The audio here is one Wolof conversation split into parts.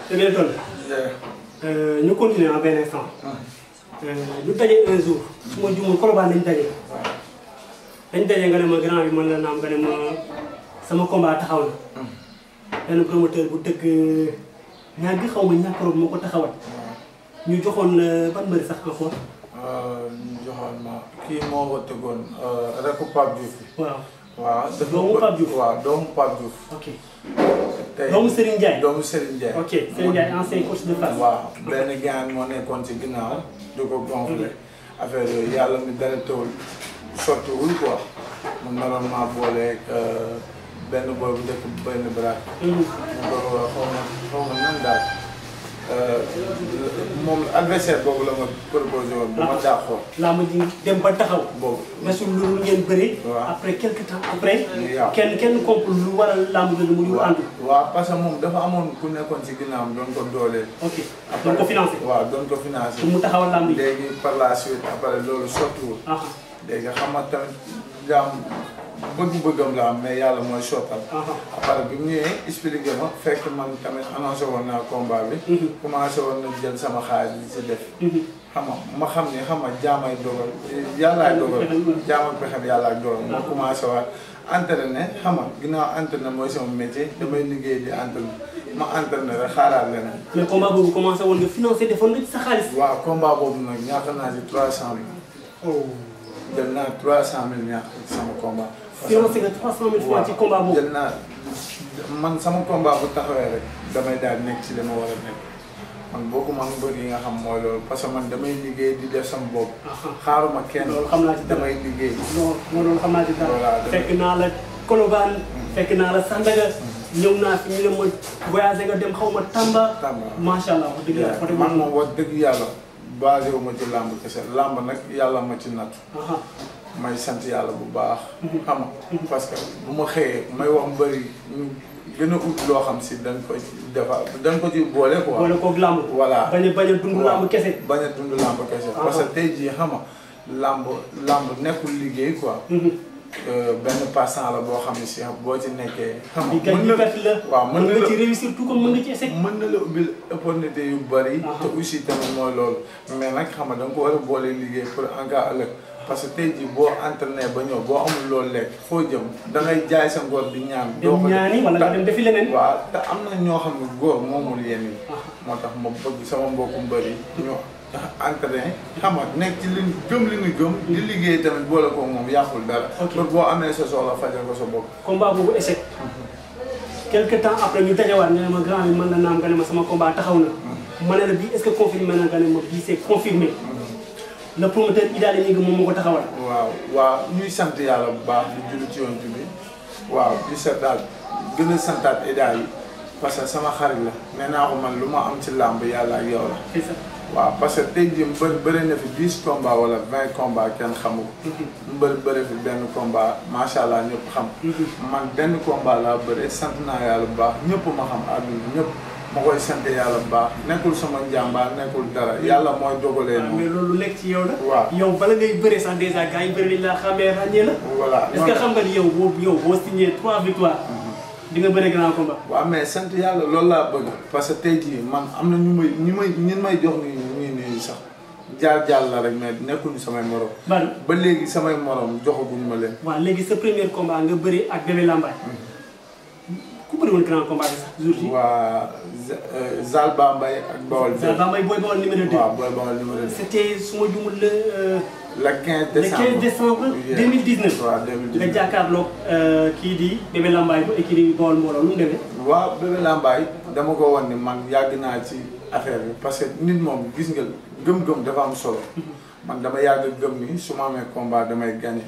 c'est bien toll. ñu continuer en benn instant. ñu daje un jour. su ma juumul Colobane lañ daje. dañ daje nga ne ma grand bi man la naam nga ne ma sama combat taxaw na. benn promoteur bu dëgg ñaar gi xaw ma ñàkkaroon moo ko taxawal. ñu joxoon la ban mbëri sax encore. ñu joxoon ma kii moo ko tëggoon rek Pape Diouf. waaw. waaw doomu Pape Diouf waaw doomu Pape Diouf. ok. tey doomu Serigne Ndiaye. doomu Serigne Ndiaye. ok Serigne Ndiaye ancien coach de Fass. waaw benn gars moo nekkoon ci ginnaaw du ko gonflé affaire yooyu yàlla mi dara tawul sottiwul quoi mu naroon maa booleeg benn boobu dëkk benn baraak. mu ko xaw ma nan daal moom adversaire boobu la ma proposé woon. bu ma dàqoon. làmb ji dem ba taxaw. boobu masul lu ngeen bëri. waaw après quelque temps après. waaw kenn compte lu waral làmb jooju mu ñu ànd. waaw parce que moom dafa amoon ku nekkoon ci ginnaawam doon ko dooleel. ok doon ko financé. waaw doon ko financé. pour mu taxawal làmb yi. léegi par la suite après loolu sottiwul. léegi xam nga tamit jaam bëgg-bëggam la am mais yàlla mooy sottal. après bi mu ñëwee expliqué ma fekk man tamit annoncé woon naa combat bi. commencé woon na jël sama xaalis di ci def. xam nga ma xam ne xam nga jaamay dogal yàllaay dogal. jaamay pexem yàllaay dogal ma commencé waat entraîné xam nga ginnaaw entraîné mooy sama métier damay liggéey di entraîné ma entraîné rek xaaraat leneen. mais combat boobu commencé woon nga financé defoon nga ci sa xaalis. waaw combat boobu nag ñàkk naa ci 300 000. oh. jël naa 300 000 ñàkk sama combat. financé nga 300 000 francs ci combat boobu. jël naa man sama combat bu taxawee rek damay daal nekk ci li ma war a nekk man bokkuma ak mbër yi nga xam mooy loolu parce que man damay liggéey di def sama bopp. xaaruma kenn loolu xam naa ci dara damay liggéey. non loolu xam naa ci dara. voilà fekk naa la Colobane. fekk naa la Sandaga. ñëw naa fi ñu ne ma voyagé nga dem xaw ma Tamba. Tamba macha allah wax dëgg yàlla. man moom wax dëgg yàlla basé wu ma ci làmb kese làmb nag yàlla ma ci natt. may sant yàlla bu baax. xam nga parce que bu ma xëyee may wax mbëri ñu gën a ut loo xam si dañ ko defar dañ ko ci boole quoi. boole koog làmb. voilà bañ a dund làmb kese. bañ a dund làmb kese. parce que tey jii xam nga làmb nekkul liggéey quoi. benn passant la boo xam ne si boo ci nekkee. xam nga mën na la waaw mën na nga ci réussir tout comme mën nga ci échec. mën na la ubbil opportunité yu bari. te aussi tamit mooy loolu. mais nag xam nga da nga ko war a boole liggéey pour en cas ëllëg. parce que tey jii boo entraîné ba ñëw boo amul loolu lekk foo jëm da ngay jaay sa ngor di ñaan. doo ko ñaani wala nga dem defi leneen. waaw te am na ñoo xam ne góor moomul yenn yi. moo tax ma bëgg sama mbokku mbëri ñoo entraîné xam nga nekk ci li gëm li ñu gëm. di liggéey tamit boole ko moom yàqul dara. ok boo amee sa soxla fajal ko sa bopp. combat boobu échec. quelque temps après ñu dajawaat nga ne ma grand bi mën na naam nga ne ma sama combat taxaw na. ma ne la bii est-ce que confirmé na nga ne ma bii c'est confirmé. le promoteur Idaly Gningue moom moo ko taxawal. waaw ñuy sant yàlla bu baax di julli ci yoon bi waaw di santaat gën a santaat Idaly parce que sama xarit la nee naa ko man lu ma am ci làmb yàlla ak yow la. c'est ça. waaw parce que tey jii mbër bëri na fi 10 combats wala 20 combats kenn xamu ko. mbër bëri fi benn combat macha allah ñëpp xam. man benn combat laa bëri sant naa yàlla bu baax ñëpp ma xam àdduna ñëpp. ma koy sant yàlla bu baax nekkul sama njàmbaar nekkul dara yàlla mooy dogalee noonu. mais loolu nekk ci yow la. waaw yow bala ngay bëree sax dèjà gars yi bëri nañ laa xamee ràññee la. voilà est-ce que xam nga ni yow boo signé 3 victoires. di nga bëri grand combat. waaw mais sant yàlla loolu laa bëgg parce que tey jii man am na ñu may jox nii sax jaar la rek mais nekkuñu samay morom. ba léegi samay morom joxaguñu ma leen. waaw léegi sa premier combat nga bëri ak Bébé Lambaye. ku bëri woon grand combat bi sax jour ji. waa Zal Bambay ak Bawol. Zal Bambay booy Bawol numéro 2. waaw booy Bawol numéro 2. c'était su ma jumul le 15 décembre le 15 décembre 2019. waaw 2019 nga jàkkaarloog kii di Bébé Lambaye bu équipe bi Bawol mbooloo nu mu demee. waaw Bébé Lambaye dama ko wan ni man yàgg naa ci affaire bi parce que nit moom gis nga gëm-gëm dafa am solo. man dama yàgg gëm ni su ma amee combat damay gagné.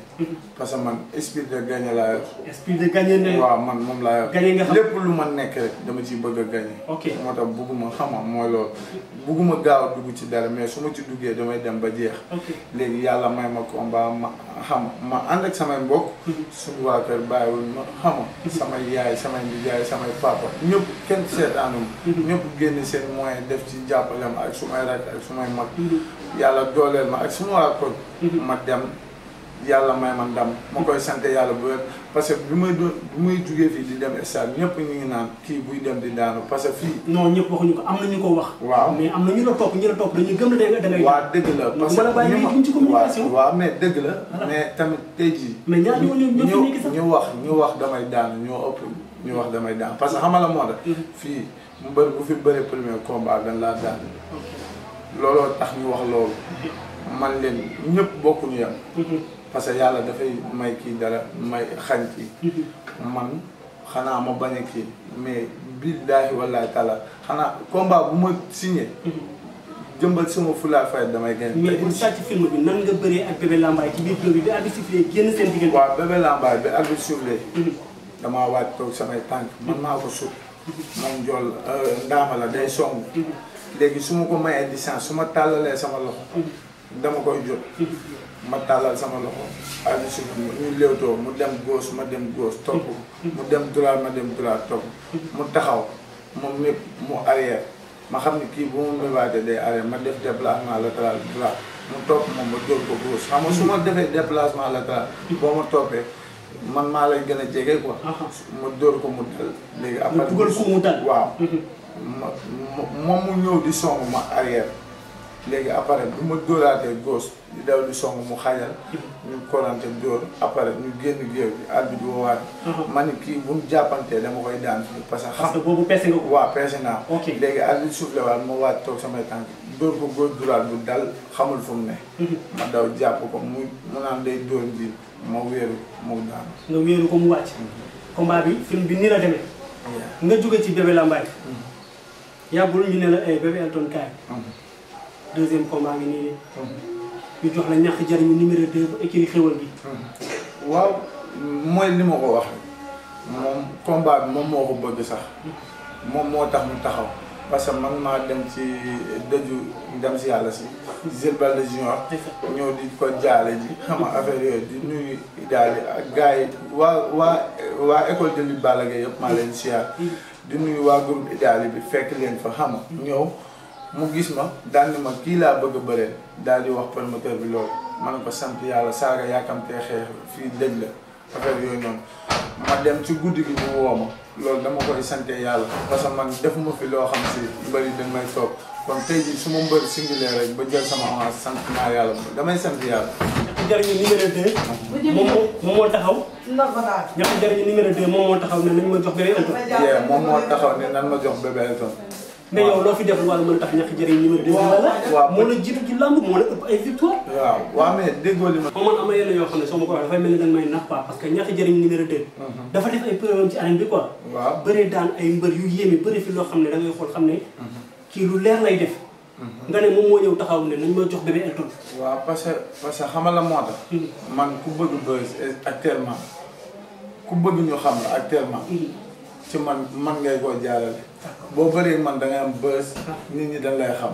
parce que man esprit de gagné laa yor. esprit de gagné ne. waaw man moom laa yor. gagné nga xam lépp lu ma nekk rek dama ciy bëgg a gagné. ok moo tax bugguma xam-xam mooy loolu. bugguma gaaw a dugg ci dara mais su ma ci duggee damay dem ba jeex. léegi yàlla may ma combat ma ma ànd ak samay mbokk. suñu waa kër bàyyiwul ma xam nga samay yaay samay nijaay samay papa ñëpp kenn seetaanum. ñëpp génn seen moyen def ci jàppalem ak sumay rak ak sumay mag. yàlla dooleel ma ak suma waa koñ ma dem yàlla may man ndam ma koy sant yàlla bu wér parce que bi muy jugee fii di dem stade ñëpp ñu ngi naan kii buy dem di daanu parce que fii. non ñëpp waxuñu ko am na ñu ko wax. waaw mais am na ñu la topp dañuy gëm ne da ngay. waaw dëgg la parce que waaw mais dëgg la. mais tamit tey jii. mais ñaar ñu wax damay daanu ñoo ëpp ñu wax damay daanu parce que xamala moo tax. fii mu bëri bu fi bëri premier combat dañ laa daan. looloo tax ñu wax loolu. man leen ñëpp bokkuñu yam parce que yàlla dafay may kii dara may xañ kii man xanaa ma bañ a kii mais billaahi wallaahi taala xanaa combat bu ma signé jëmbal sama fulaa fay damay gën. mais bu saa ci film bi nan nga bëree ak Bébé Lambaye ci biir club bi arbitre sifflé génn seen diggante. waaw Bébé Lambaye bi arbitre sifflé damaa waaj toog samay tànk man maa ko sut moom jool ndaama la day song léegi su ma ko mayee distance su ma tàllalee sama loxo dama koy jot ma tàllal sama loxo arbitre sifflé ñu léewtoo mu dem gauche ma dem gauche topp mu dem droit ma dem droit topp mu taxaw moom mépp mu arrière ma xam ne kii bu ma mébaatee day arrière ma def déplacement latéral droit mu topp moom ma dóor ko gauche xam nga su ma defee déplacement latéral boo ma toppee man maa lay gën a jege quoi ma dóor ko mu dal léegi après dugal ko mu dal waaw moom mu ñëw di song ma arrière léegi après bu ma dóoraatee gauche di daw di song mu xajal ñu korante dóor après ñu génn géew bi arbitre bi woowaat ma ni kii bu ñu jàppantee dama koy daan fii parce que boobu peese nga ko waaw peese naa léegi arbitre soufflé waat ma waat toog samay tànk dóor ko gauche droite bu dal xamul fu mu ne ma daw jàpp ko mu naan day dóor ji ma wéeru mu daan nga wéeru ko mu wàcc combat bi film bi nii la demee nga jóge ci Bébé Lambaye yàggul ñu ne la Bébé Elton kaay deuxième combat ngi nii ñu jox la ñàkk jariñu numéro 2 ba écurie Xéwal gi waaw mooy li ma ko wax moom combat bi moom moo ko bëgg sax moom moo tax mu taxaw parce que man maa dem ci dëju dem si yàlla si Jules Baldé Junior ñëw di ko jaale ji xam nga affaire yooyu di nuyu daal di ak gars yi waa école de lutte Balla Gaye yëpp maa leen siyaar di nuyu waa groupe Idali bi fekk leen fa xam nga ñëw mu gis ma daal ni ma kii laa bëgg a bëreel daal di wax promoteur bi loolu ma ne ko sant yàlla saaga yaakamtee xeex fii dëj la affaire yooyu noonu ma dem ci guddi gi ñu woo ma loolu dama koy sante yàlla parce que man defuma fi loo xam si mbëri dañ may toog kon tey jii su ma mbër singulier rek ba jël sama avance sant naa yàlla damay sant yàlla. ñàkk jariñu numéro 2 moom moo taxaw ñàkk jariñu numéro 2 moom moo taxaw ne nañ ma jox Bébé Elton moom moo taxaw ne nan ma jox Bébé Elton mais yow loo fi def wala mën a tax ñàkk jariñ numéro 2 waaw moo la jiitu ci làmb moo la ëpp ay victoire waaw mais déggoo li ma man am na yenn yoo xam ne soo ma ko wax dafay mel ni danga may nax quoi parce que ñàkk jariñ numéro 2 dafa def ay problème ci arène bi quoi waaw bëree daan ay mbër yu yéeme bëri fi loo xam ne da ngay xool xam ne kii lu leer lay def nga ne moom moo ñëw taxaw ne nañ ma jox Bébé Elton waaw parce que xamal la moo tax man ku bëgg buzz actuellement ku bëgg ñu xam la actuellement ci man ngay koo jaarale boo bëree man da ngay am buzz nit ñi dañ lay xam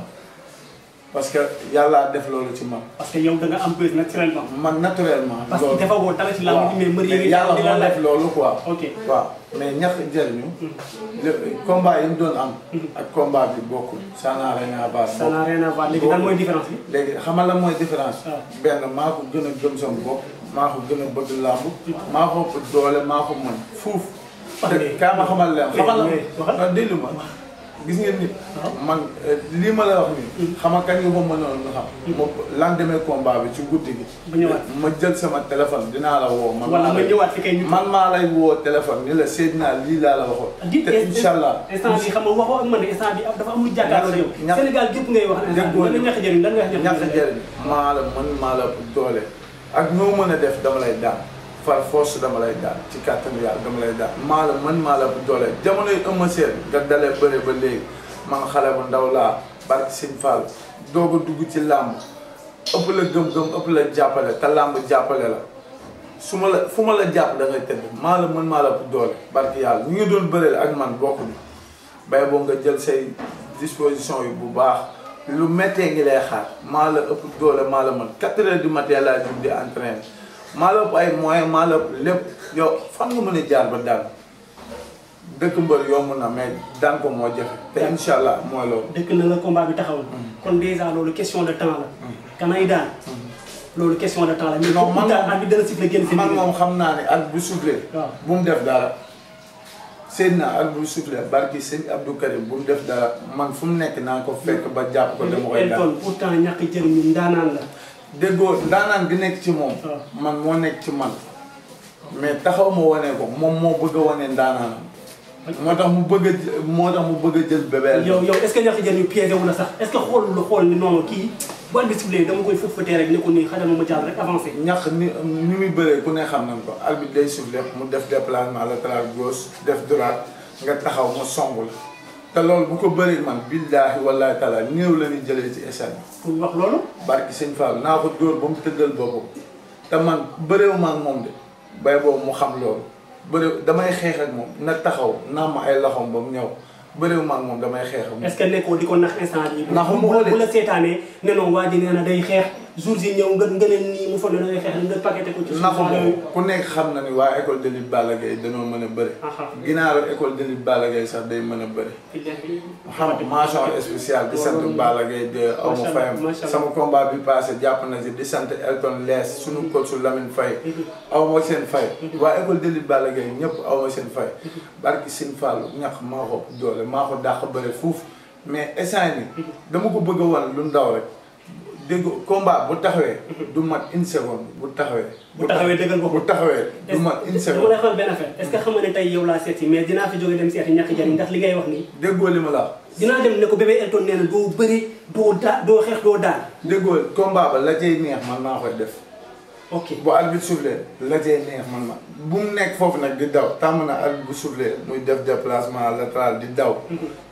parce que yàlla def loolu ci man. parce que yow da nga am buzz naturellement. man naturellement. parce que dafa woo dara ci làmb ji mais mbër yi yàlla moo def loolu quoi. ok waaw mais ñàkk jëriñu. combat yi mu doon am. ak combat bi bokkul. ça n'a rien à voir. ça n'a rien à voir léegi lan mooy différence bi. léegi xamal la mooy différence. benn maa ko gën a gëm sama bopp maa ko gën a bëgg làmb. maa ko ëpp doole maa ko mën fuuf. te kaa ma xamal leen xamal la déglu ma gis ngeen nit man lii ma la wax nii xama kañ nga ko mënoon nga xam moom lendemain combat bi ci guddi gi ma jël sama téléphone dinaa la woo man wala nga ñëwaat fi kay man maa lay woo téléphone ni la Seydina lii laa la waxoon te incha allah instant bi xam nga waxoo ak man ne instant bi dafa am lu jàkkaarloo yow Sénégal gépp ngay wax ne ñàkk jëriñ lan nga ñàkk jëriñ maa la mën maa la doole ak noo mën a def dama lay daan par force dama lay daan ci kàttanu yàlla dama lay daan maa la mën maa la doole jamonoy ëmma seen nga dalee bëre ba léegi man xale bu ndaw laa barki Sëñ Fall doog a dugg ci làmb ëpp la gëm-gëm ëpp la jàppale te làmb jàppale la su ma la fu ma la jàpp da ngay tëdd maa la mën maa la doole barki yàlla ñu ngi doon bëreel ak man bokkuñu bay boo nga jël say disposition yi bu baax lu méttee ngi lay xaar maa la ëpp doole maa la mën 4 heures du matin laa jug di entraîner maa la ëpp ay moyens maa la ëpp lépp yow fan nga mën a jaar ba daan dëkk mbër yomb na mais daan ko moo jafe te incha allah mooy loolu. dëkk na la combat bi taxawul. kon dèjà loolu question de temps la. kanay daan. loolu question de temps la. non man moom bi dana siffler génn seen man moom xam naa ne at bu soufflé. waaw bu mu def dara. seen na at bu soufflé barki sëñ Abdou Karim bu mu def dara man fu mu nekk naa ko fekk ba jàpp ko dama koy dara. pourtant ñàkk jëriñu ndaanaan la. déggoo ndaanaan gi nekk ci moom. man moo nekk ci man. mais taxaw ma wane ko moom moo bëgg a wane ndaanaanam. moo tax mu bëgg a jël Bébé. yow est-ce que ñàkk jëriñu piégé wu la sax est-ce que xool ni noonu kii bu at bi sifflé dama koy fëtee rek ne ko nii xajal ma jàll rek avancé. ñax ni muy bëree ku ne xam nañ ko arbitre day sifflé mu def déplacement latéral gauche def droite nga taxaw ma song la te loolu bu ko bëree man billaahi wallaahi taala néew la ñuy jëlee ci échelle bi. pour wax loolu. barki sëñ Fall naa ko dóor ba mu tëddal boppam te man bëreewu ma ak moom de bay boobu mu xam loolu bëreew damay xeex ak moom na taxaw naa ma ay loxoom ba mu ñëw. bëriwul ma ak moom damay xeex ak moom. est-ce que nekkoo di ko nax instant bii. naxuma ko de bu la seetaanee ne non waa ji nee na day xeex jours yi ñëw nga leen nii mu foog ne dangay xeex nga paqueté ko ci. naxuma ku nekk xam na ni waa école de lutte Balla Gaye dañoo mën a bëri. ginnaaru école de lutte Balla Gaye sax day mën a bëri. xam mention spéciale di sant Balla Gaye de aw ma fayam sama combat bi passé jàpp na si di sant Elton Lees suñu coach su Lamine Faye aw ma seen fay. waa école de lutte Balla Gaye ñëpp aw ma seen fay. barki Sine Fallou ñax maa ko doole maa ko dàq bëri fuuf mais instant ni dama ko bëgg a wan lu ndaw rek dégg combat bu taxawee du mat une seconde bu taxawee. bu taxawee dëggal ko bu taxawee du mat une seconde. dama lay xamal benn affaire est-ce que xam nga ne tey yow laa seet si mais dinaa fi jóge dem seeti ñàkk jariñ ndax li ngay wax nii. déggoo li ma la dinaa dem ne ko Bébé Elton nee na doo bëri doo xeex doo daan. déggoo combat ba la cay neex man maa koy def. ok bu arbitre soufflé la cay neex man ma bu mu nekk foofu nag di daw tàmm na arbitre bu soufflé muy def déplacement latéral di daw.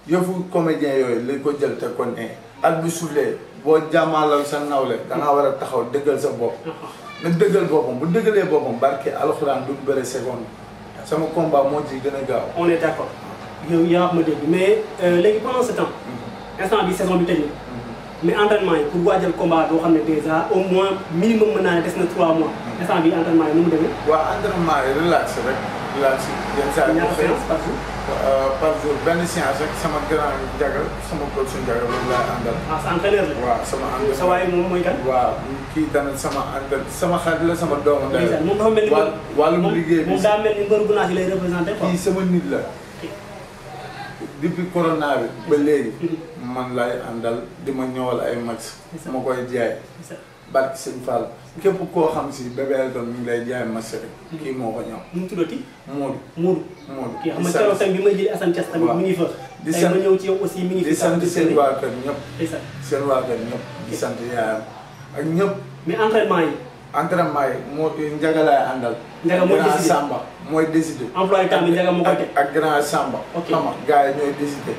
yëfu comédien yooyu lañ ko jël te ko ne arbitre bu soufflé boo jàmmalal sa nawle dangaa war a taxaw dëggal sa bopp. nga dëggal boppam bu dëggalee boppam barke alxuraan du bëre seconde sama combat moo ci gën a gaaw. on est d'accord yow yaa wax ma dégg mais léegi pendant ce temps. instant bi saison bi tëj na. mais entraînement yi pour waajal combat boo xam ne déjà au moins minimum mën naa ne des na 3 mois. instant bi entraînement yi nu mu demee. waaw entraînement yi relax rek. relax yenn saa yi ñaata séance par jour. par jour benn séance rek sama grand jagal sama coach suñu jagal loolu laay àndal. ah sa entraîneur la. waaw sama entraîneur sa waay moom mooy kan. waaw kii tamit sama entraîneur sama xarit la sama doomu ndey la. moom dafa mel ni wàllum liggéey bi moom daa mel ni mbëru bu naas yi lay représenté quoi. kii sama nit la. depuis corona bi ba léegi man lay àndal di ma ñëwal ay match ma koy jaay barki sëñ Fall képp koo xam si Bébé Elton mi ngi lay jaay match rek kii moo ko ñëw. nu mu tuddati. Modou. kii xam nga keroog tamit bi may jëli Assane Thiès tamit mi ngi fa. di sant ma ñëw ci yow aussi mi ngi fi. di sant seen waa kër ñëpp. seen waa kër ñëpp di sant yaayam ak ñëpp. mais entraînement yi. entraînement yi moo Ndiaga laay àndal. Ndiaga mooy décidé Grand Samba mooy décidé. emploi temps bi Ndiaga moo koy teg ak Grand Samba. ok xam nga gars yi ñooy décidé.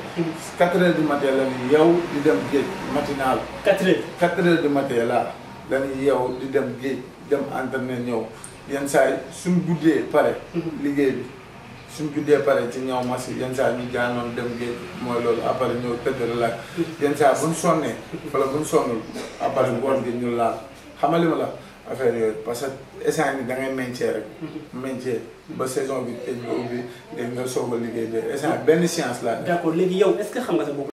4 heures du matin la ni yow di dem géej matinal. 4 heures. 4 heures du matin la dañuy yow di dem géej dem entraîné ñëw yenn saa yi suñ guddee pare. liggéey bi suñ guddee pare ci ñëw mas yenn saa yi ñu jaanoon dem géej mooy loolu après ñëw tëdd relax. yenn saa buñ sonnee. wala buñ sonnul après ngoon gi ñu laal xamali ma la. affaire yooyu parce que instant ni da ngay meñcee rek. meñcee ba saison bi tëj ba ubbi léegi nga soog a liggéey de instant benn science laa. d'accord léegi yow est-ce que xam nga sa bopp.